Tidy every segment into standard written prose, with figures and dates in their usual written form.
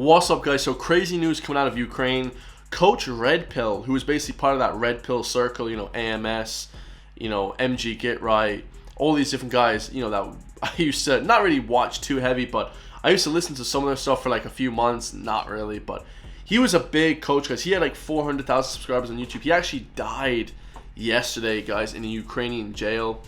What's up, guys? So crazy news coming out of Ukraine. Coach Red Pill, who was basically part of that Red Pill circle, AMS, MG Get Right, all these different guys, that I used to not really watch too heavy, but I used to listen to some of their stuff for like a few months, not really, but he was a big coach, guys. He had like 400,000 subscribers on YouTube. He actually died yesterday, guys, in a Ukrainian jail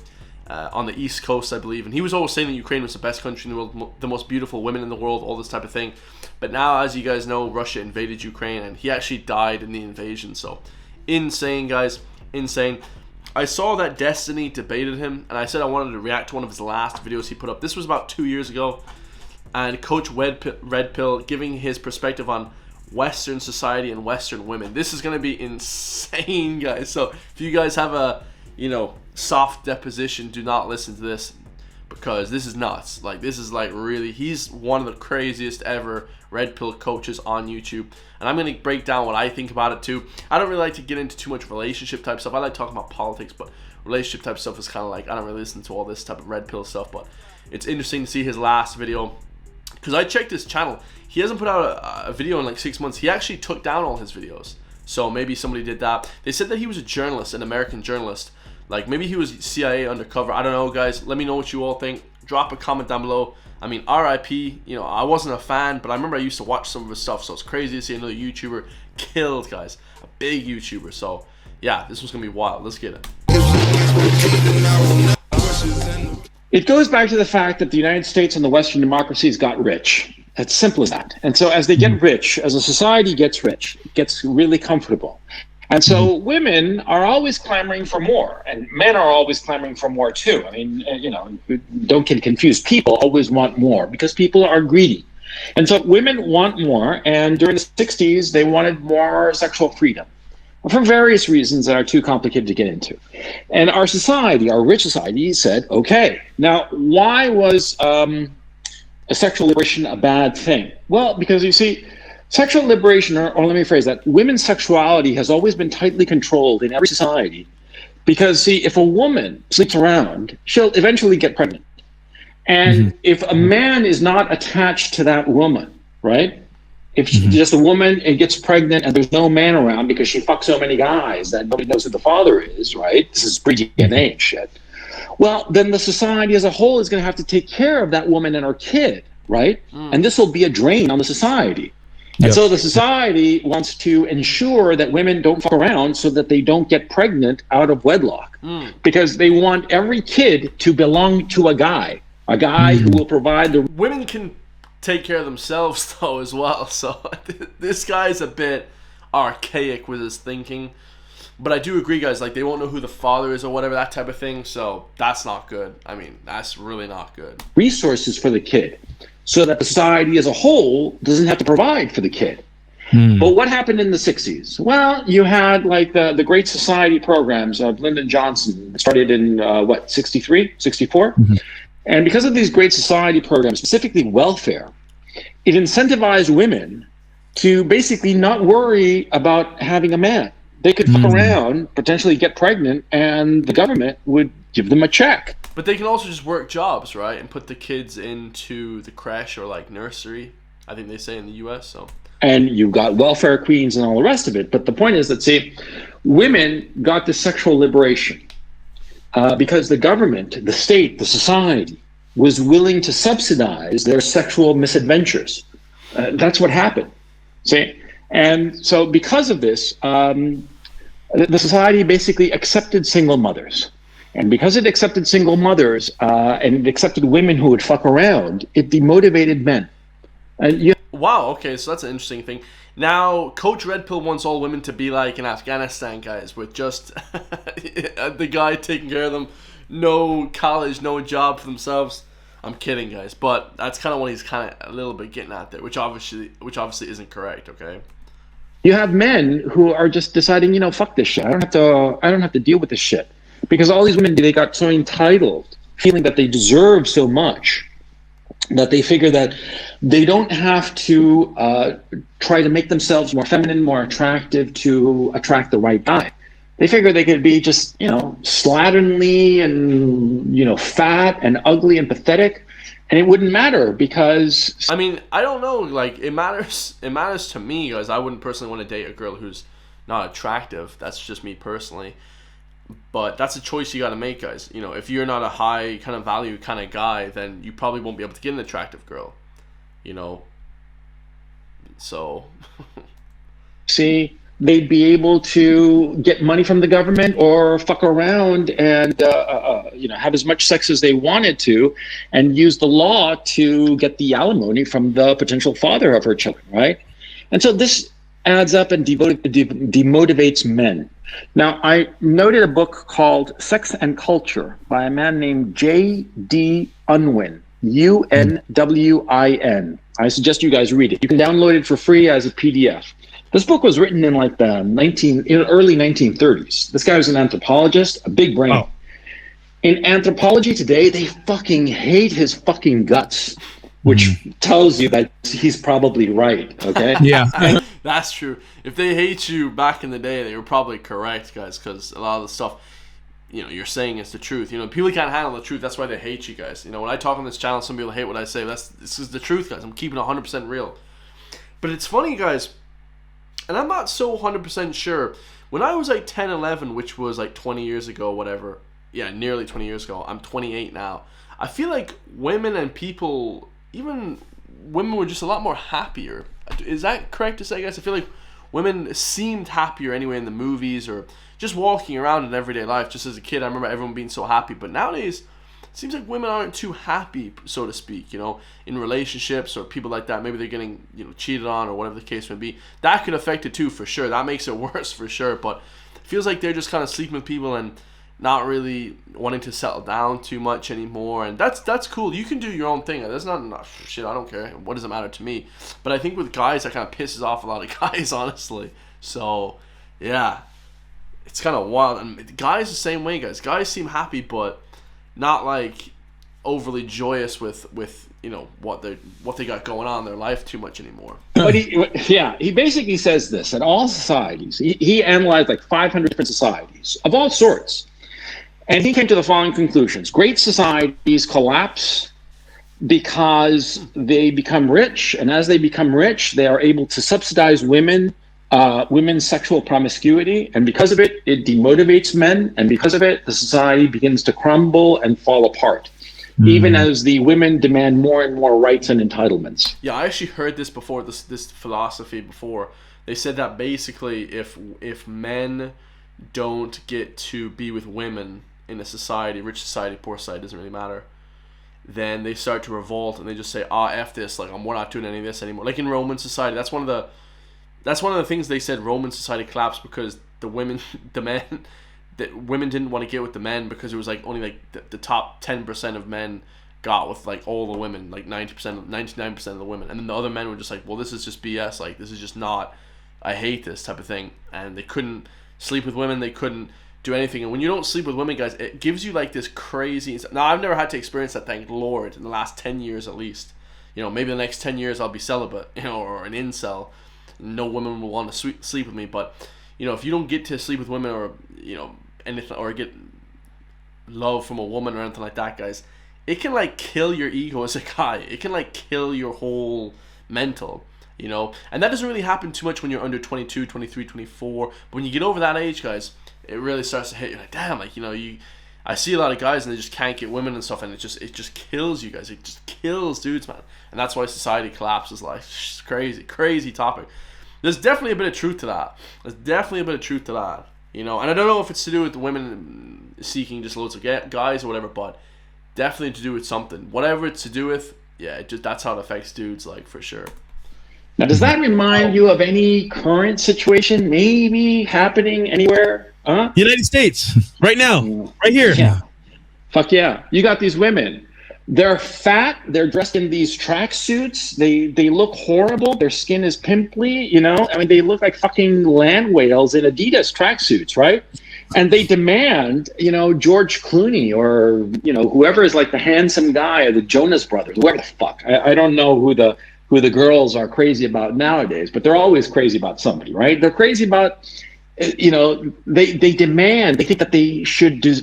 on the East Coast, I believe, and he was always saying that Ukraine was the best country in the world, the most beautiful women in the world, all this type of thing. But now, as you guys know, Russia invaded Ukraine, and he actually died in the invasion. So, insane, guys, insane. I saw that Destiny debated him, and I said I wanted to react to one of his last videos he put up. This was about 2 years ago, and Coach Red Pill giving his perspective on Western society and Western women. This is going to be insane, guys. So, if you guys have a, soft deposition, do not listen to this, because this is nuts. Like, this is like really, he's one of the craziest ever Red Pill coaches on YouTube, and I'm going to break down what I think about it too. I don't really like to get into too much relationship type stuff. I like talking about politics, but relationship type stuff is kind of like, I don't really listen to all this type of Red Pill stuff. But it's interesting to see his last video, because I checked his channel. He hasn't put out a video in like 6 months. He actually took down all his videos, so maybe somebody did that. They said that he was a journalist, an American journalist. Like, maybe he was CIA undercover. I don't know, guys. Let me know what you all think. Drop a comment down below. I mean, RIP. I wasn't a fan, but I remember I used to watch some of his stuff, so it's crazy to see another YouTuber killed, guys. A big YouTuber. So, yeah, this was going to be wild. Let's get it. It goes back to the fact that the United States and the Western democracies got rich. It's simple as that. And so as they get rich, as a society gets rich, it gets really comfortable. And so women are always clamoring for more, and men are always clamoring for more too. I mean, don't get confused. People always want more because people are greedy. And so women want more, and during the 60s, they wanted more sexual freedom for various reasons that are too complicated to get into. And our society, our rich society, said, okay, now why was a sexual liberation a bad thing? Well, because you see, sexual liberation, or let me phrase that, women's sexuality has always been tightly controlled in every society. Because, see, if a woman sleeps around, she'll eventually get pregnant. And if a man is not attached to that woman, right? If she's just a woman and gets pregnant and there's no man around because she fucks so many guys that nobody knows who the father is, right? This is pre-DNA shit. Well, then the society as a whole is going to have to take care of that woman and her kid, right? And this will be a drain on the society. And so the society wants to ensure that women don't fuck around so that they don't get pregnant out of wedlock. Because they want every kid to belong to a guy who will provide the... Women can take care of themselves, though, as well. So this guy's a bit archaic with his thinking. But I do agree, guys, like, they won't know who the father is or whatever, that type of thing. So that's not good. I mean, that's really not good. Resources for the kid, so that the society as a whole doesn't have to provide for the kid. But what happened in the 60s? Well, you had like the Great Society programs of Lyndon Johnson, started in 63, 64? And because of these Great Society programs, specifically welfare, it incentivized women to basically not worry about having a man. They could fuck around, potentially get pregnant, and the government would give them a check. But they can also just work jobs, right? And put the kids into the creche or like nursery, I think they say in the US. So. And you've got welfare queens and all the rest of it. But the point is that, see, women got this sexual liberation because the government, the state, the society was willing to subsidize their sexual misadventures. That's what happened. See? And so because of this, the society basically accepted single mothers. And because it accepted single mothers and it accepted women who would fuck around, it demotivated men. And wow, okay, so that's an interesting thing. Now, Coach Red Pill wants all women to be like in Afghanistan, guys, with just the guy taking care of them, no college, no job for themselves. I'm kidding, guys, but that's kind of what he's kind of a little bit getting at there, which obviously isn't correct, okay? You have men who are just deciding, fuck this shit. I don't have to deal with this shit. Because all these women, they got so entitled, feeling that they deserve so much, that they figure that they don't have to try to make themselves more feminine, more attractive to attract the right guy. They figure they could be just, slatternly and, fat and ugly and pathetic, and it wouldn't matter because I mean, I don't know. Like, it matters. It matters to me, guys. I wouldn't personally want to date a girl who's not attractive. That's just me personally. But that's a choice you got to make, guys. You know, if you're not a high kind of value kind of guy, then you probably won't be able to get an attractive girl. You know. So. see, they'd be able to get money from the government or fuck around and have as much sex as they wanted to, and use the law to get the alimony from the potential father of her children, right? And so this adds up and demotivates men. Now, I noted a book called Sex and Culture by a man named J.D. Unwin, Unwin. I suggest you guys read it. You can download it for free as a PDF. This book was written in like the early 1930s. This guy was an anthropologist, a big brain. Oh. In anthropology today, they fucking hate his fucking guts, which tells you that he's probably right, okay? Yeah. That's true. If they hate you back in the day, they were probably correct, guys, because a lot of the stuff, you know, you're saying is the truth. You know, people can't handle the truth. That's why they hate you guys. You know, when I talk on this channel, some people hate what I say. This is the truth, guys. I'm keeping it 100% real. But it's funny, guys, and I'm not so 100% sure. When I was like 10, 11, which was like 20 years ago, whatever. Yeah, nearly 20 years ago. I'm 28 now. I feel like women and people, even women, were just a lot more happier. Is that correct to say, guys? I feel like women seemed happier anyway in the movies or just walking around in everyday life. Just as a kid, I remember everyone being so happy. But nowadays, it seems like women aren't too happy, so to speak, you know, in relationships or people like that. Maybe they're getting, you know, cheated on or whatever the case may be. That could affect it too, for sure. That makes it worse for sure. But it feels like they're just kind of sleeping with people and not really wanting to settle down too much anymore. And that's cool. You can do your own thing. That's not shit. I don't care. What does it matter to me? But I think with guys, that kind of pisses off a lot of guys, honestly. So, yeah. It's kind of wild. And guys the same way, guys. Guys seem happy, but not like overly joyous with you know what they got going on in their life too much anymore. But he basically says this: in all societies, he analyzed like 500 different societies of all sorts, and he came to the following conclusions: great societies collapse because they become rich, and as they become rich, they are able to subsidize women's sexual promiscuity, and because of it, it demotivates men, and because of it, the society begins to crumble and fall apart, even as the women demand more and more rights and entitlements. Yeah, I actually heard this before, this philosophy before. They said that basically if men don't get to be with women in a society, rich society, poor society, doesn't really matter, then they start to revolt and they just say, F this, like we're not doing any of this anymore. Like in Roman society, that's one of the things they said. Roman society collapsed because women didn't want to get with the men because it was like only like the top 10% of men got with like all the women, like 99% of the women, and then the other men were just like, well, this is just BS, like this is just not, I hate this type of thing, and they couldn't sleep with women, they couldn't do anything. And when you don't sleep with women, guys, it gives you like this crazy. Now I've never had to experience that, thank Lord, in the last 10 years at least. You know, maybe the next 10 years I'll be celibate, you know, or an incel. No women will want to sleep with me. But you know, if you don't get to sleep with women, or you know, anything, or get love from a woman or anything like that, guys, it can like kill your ego as a guy. It can like kill your whole mental, you know. And that doesn't really happen too much when you're under 22, 23, 24. But when you get over that age, guys, it really starts to hit you. Like, damn, like, you know, I see a lot of guys and they just can't get women and stuff, and it just kills you guys. It just kills dudes, man. And that's why society collapses. Like, it's crazy topic. There's definitely a bit of truth to that. You know, and I don't know if it's to do with the women seeking just loads of guys or whatever, but definitely to do with something. Whatever it's to do with, yeah, that's how it affects dudes, like, for sure. Now, does that remind you of any current situation maybe happening anywhere? United States, right now, right here. Yeah. Fuck yeah. You got these women. They're fat. They're dressed in these tracksuits. They look horrible. Their skin is pimply, you know? I mean, they look like fucking land whales in Adidas tracksuits, right? And they demand, you know, George Clooney or, you know, whoever is like the handsome guy of the Jonas Brothers, whoever the fuck. I don't know who the girls are crazy about nowadays, but they're always crazy about somebody, right? They're crazy about, you know, they demand, they think that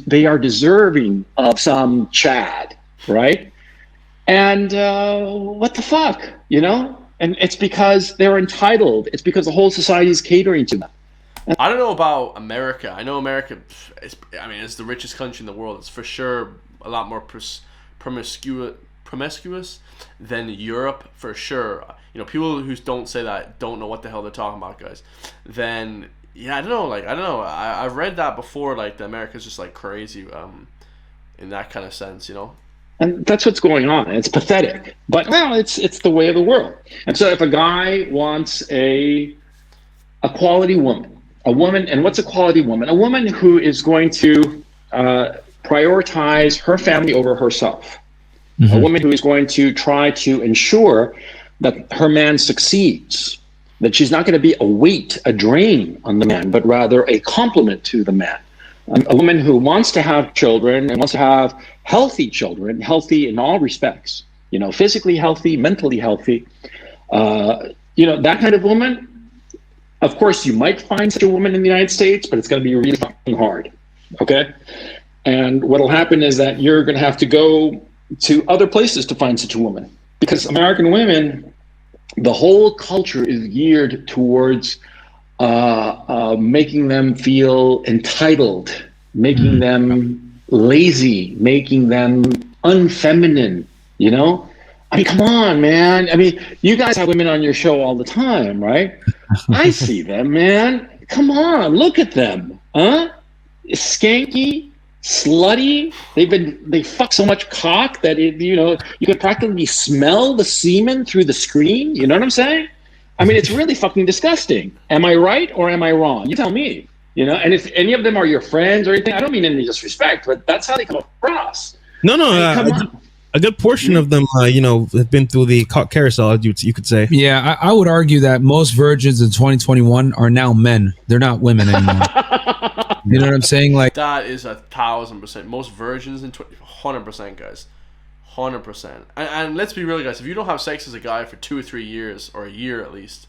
they are deserving of some Chad, right? And what the fuck, you know? And it's because they're entitled. It's because the whole society is catering to them. I don't know about America. I know America, it's the richest country in the world. It's for sure a lot more promiscuous than Europe, for sure. You know, people who don't say that don't know what the hell they're talking about, guys. Then, yeah, I don't know. I've read that before, like, that America's just, like, crazy in that kind of sense, you know? And that's what's going on. It's pathetic. But, well, it's the way of the world. And so if a guy wants a quality woman, and what's a quality woman? A woman who is going to prioritize her family over herself. A woman who is going to try to ensure that her man succeeds, that she's not going to be a weight, a drain on the man, but rather a complement to the man. A woman who wants to have children and wants to have healthy children, healthy in all respects, you know, physically healthy, mentally healthy. You know, that kind of woman. Of course, you might find such a woman in the United States, but it's going to be really fucking hard, okay? And what'll happen is that you're going to have to go to other places to find such a woman, because American women, the whole culture is geared towards making them feel entitled, making them lazy, making them unfeminine, you know? I mean, come on, man. I mean, you guys have women on your show all the time, right? I see them, man. Come on, look at them. Huh? Skanky, slutty. They fuck so much cock that you could practically smell the semen through the screen. You know what I'm saying? I mean, it's really fucking disgusting. Am I right or am I wrong? You tell me. You know, and if any of them are your friends or anything, I don't mean any disrespect, but that's how they come across. No, a good portion of them, have been through the cock carousel, you could say. Yeah, I would argue that most virgins in 2021 are now men. They're not women anymore. You know what I'm saying? Like, that is 1,000%. Most virgins in 100%, guys. 100%. And let's be real, guys. If you don't have sex as a guy for 2 or 3 years, or a year at least,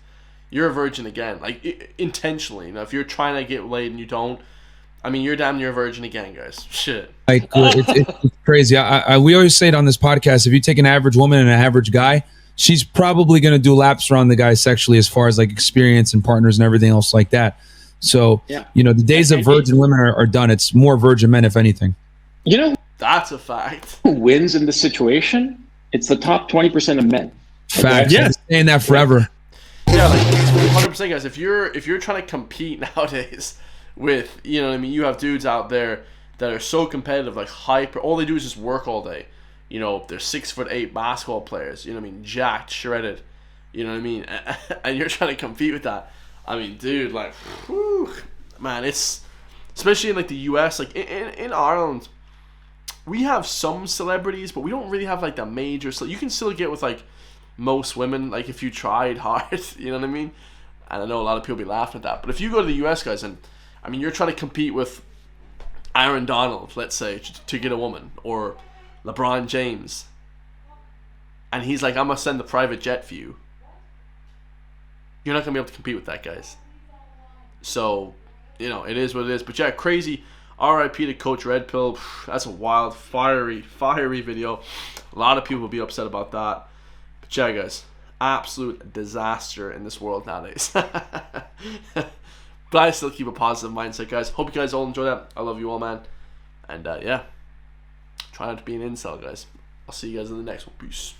you're a virgin again. Like, intentionally. You know, if you're trying to get laid and you don't, I mean, you're damn near a virgin again, guys. Shit. Like, it's crazy. We always say it on this podcast, if you take an average woman and an average guy, she's probably going to do laps around the guy sexually as far as like experience and partners and everything else like that. So, yeah. You know, the days of virgin women are done. It's more virgin men, if anything. You know, that's a fact. Who wins in this situation? It's the top 20% of men. Fact. Okay? Yes. Saying that forever. Yeah, like 100%, guys. If you're trying to compete nowadays with, you know what I mean, you have dudes out there that are so competitive, like hyper. All they do is just work all day. You know, they're 6'8" basketball players. You know what I mean, jacked, shredded. You know what I mean, and you're trying to compete with that. I mean, dude, like, whew, man, it's especially in like the U.S. Like in Ireland, we have some celebrities, but we don't really have like the major. So you can still get with like most women, like if you tried hard. You know what I mean? And I know a lot of people be laughing at that, but if you go to the U.S., guys, and I mean, you're trying to compete with Aaron Donald, let's say, to get a woman, or LeBron James, and he's like, I'm gonna send the private jet for you. You're not gonna be able to compete with that, guys. So, you know, it is what it is. But yeah, crazy. R.I.P. to Coach Red Pill. That's a wild, fiery video. A lot of people will be upset about that. But yeah, guys, absolute disaster in this world nowadays. But I still keep a positive mindset, guys. Hope you guys all enjoy that. I love you all, man. And yeah, try not to be an incel, guys. I'll see you guys in the next one. Peace.